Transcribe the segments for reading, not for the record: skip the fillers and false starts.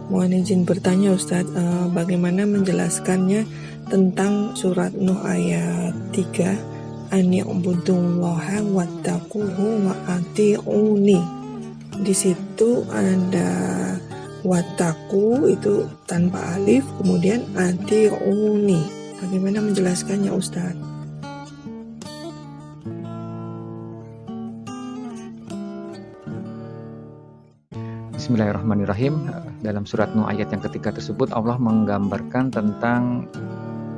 Mohon izin bertanya Ustadz, bagaimana menjelaskannya tentang surat Nuh ayat 3, an ya'budullaha wattaquhu wa ati'uni. Di situ ada wattaqu itu tanpa alif, kemudian ati'uni. Bagaimana menjelaskannya Ustadz? Bismillahirrahmanirrahim. Dalam surat Nuh ayat yang ketiga tersebut Allah menggambarkan tentang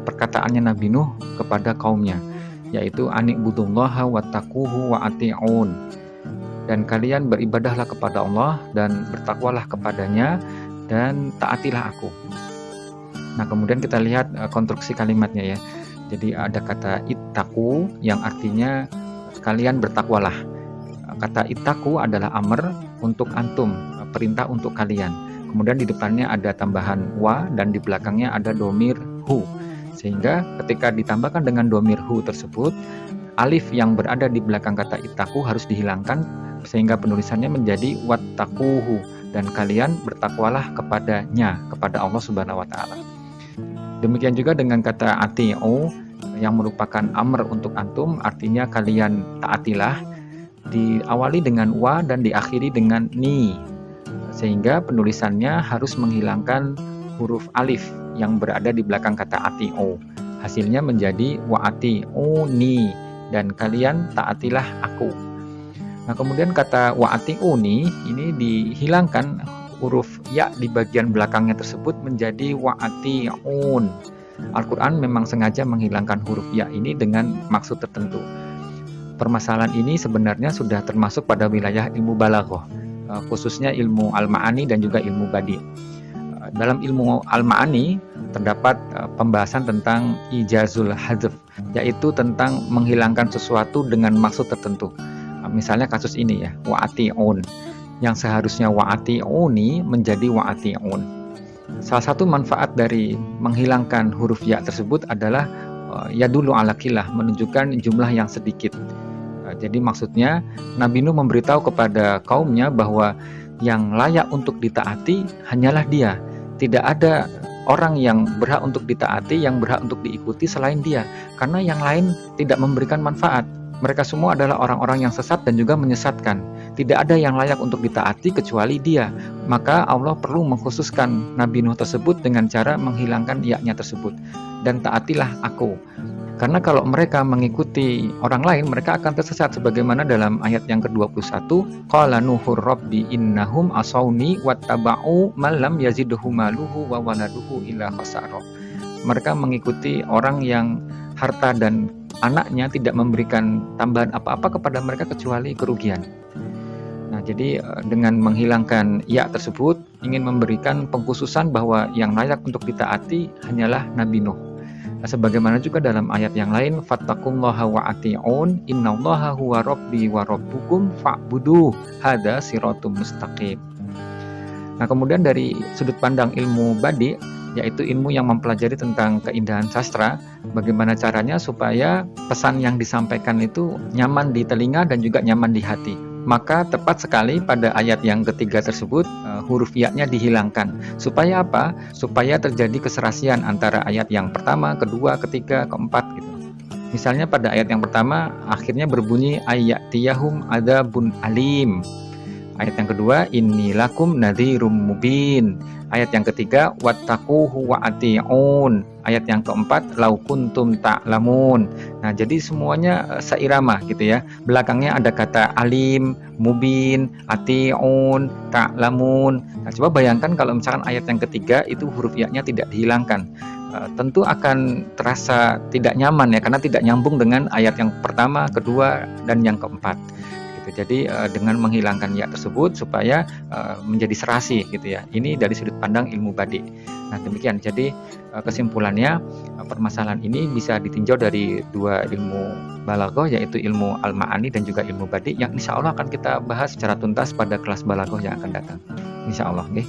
perkataannya Nabi Nuh kepada kaumnya, yaitu ani'budullaha wattaquhu wa ati'un. Dan kalian beribadahlah kepada Allah dan bertakwalah kepadanya dan taatilah aku. Nah, kemudian kita lihat konstruksi kalimatnya ya. Jadi ada kata ittaqu yang artinya kalian bertakwalah. Kata ittaqu adalah amr untuk antum, perintah untuk kalian. Kemudian di depannya ada tambahan wa dan di belakangnya ada domir hu. Sehingga ketika ditambahkan dengan domir hu tersebut, alif yang berada di belakang kata ittaqu harus dihilangkan sehingga penulisannya menjadi wattaquhu, dan kalian bertakwalah kepadanya, kepada Allah Subhanahu wa taala. Demikian juga dengan kata ati'u yang merupakan amr untuk antum, artinya kalian taatilah, diawali dengan wa dan diakhiri dengan ni, sehingga penulisannya harus menghilangkan huruf alif yang berada di belakang kata ati'u. Hasilnya menjadi wa ati'uni, dan kalian taatilah aku. Nah, kemudian kata wa ati'uni ini dihilangkan huruf ya di bagian belakangnya tersebut menjadi wa ati'un. Al-Quran memang sengaja menghilangkan huruf ya ini dengan maksud tertentu. Permasalahan ini sebenarnya sudah termasuk pada wilayah ilmu balaghah, khususnya ilmu al-ma'ani dan juga ilmu badi. Dalam ilmu al-ma'ani terdapat pembahasan tentang ijazul hadzf, yaitu tentang menghilangkan sesuatu dengan maksud tertentu. Misalnya kasus ini ya, wa'ati'un, yang seharusnya wa'ati'uni menjadi wa'ati'un. Salah satu manfaat dari menghilangkan huruf ya tersebut adalah yadullu ala qillah, menunjukkan jumlah yang sedikit. Jadi maksudnya Nabi Nuh memberitahu kepada kaumnya bahwa yang layak untuk ditaati hanyalah dia. Tidak ada orang yang berhak untuk ditaati, yang berhak untuk diikuti selain dia, karena yang lain tidak memberikan manfaat. Mereka semua adalah orang-orang yang sesat dan juga menyesatkan. Tidak ada yang layak untuk ditaati kecuali dia. Maka Allah perlu mengkhususkan Nabi Nuh tersebut dengan cara menghilangkan ya-nya tersebut. Dan taatilah aku. Karena kalau mereka mengikuti orang lain, mereka akan tersesat. Sebagaimana dalam ayat yang ke-21, qala nuhur rabbi innahum asawni wattaba'u man lam yazidhu maluhu wa waladuhu illa khasara. Mereka mengikuti orang yang harta dan anaknya tidak memberikan tambahan apa-apa kepada mereka kecuali kerugian. Nah, jadi dengan menghilangkan ya tersebut ingin memberikan pengkhususan bahwa yang layak untuk ditaati hanyalah Nabi Nuh. Nah, sebagaimana juga dalam ayat yang lain, fattaqullaha wa ati'un innallaha huwa rabbi wa rabbukum fa'buduh hadza siratum mustaqim. Nah, kemudian dari sudut pandang ilmu badi, yaitu ilmu yang mempelajari tentang keindahan sastra, bagaimana caranya supaya pesan yang disampaikan itu nyaman di telinga dan juga nyaman di hati. Maka tepat sekali pada ayat yang ketiga tersebut huruf ya-nya dihilangkan. Supaya apa? Supaya terjadi keserasian antara ayat yang pertama, kedua, ketiga, keempat gitu. Misalnya pada ayat yang pertama akhirnya berbunyi ayyatiyahum adzabun alim. Ayat yang kedua, inni lakum nadhirum mubin. Ayat yang ketiga, wattaquhu wa ati'un. Ayat yang keempat, lau kuntum ta'lamun. Nah, jadi semuanya seirama gitu ya. Belakangnya ada kata alim, mubin, ati'un, ta'lamun. Nah, coba bayangkan kalau misalkan ayat yang ketiga itu huruf ya-nya tidak dihilangkan. Tentu akan terasa tidak nyaman ya, karena tidak nyambung dengan ayat yang pertama, kedua, dan yang keempat. Jadi dengan menghilangkan ya tersebut supaya menjadi serasi gitu ya. Ini dari sudut pandang ilmu badi. Nah, demikian. Jadi kesimpulannya permasalahan ini bisa ditinjau dari dua ilmu balaghah, yaitu ilmu al-ma'ani dan juga ilmu badi, yang insya Allah akan kita bahas secara tuntas pada kelas balaghah yang akan datang. Insya Allah, okay?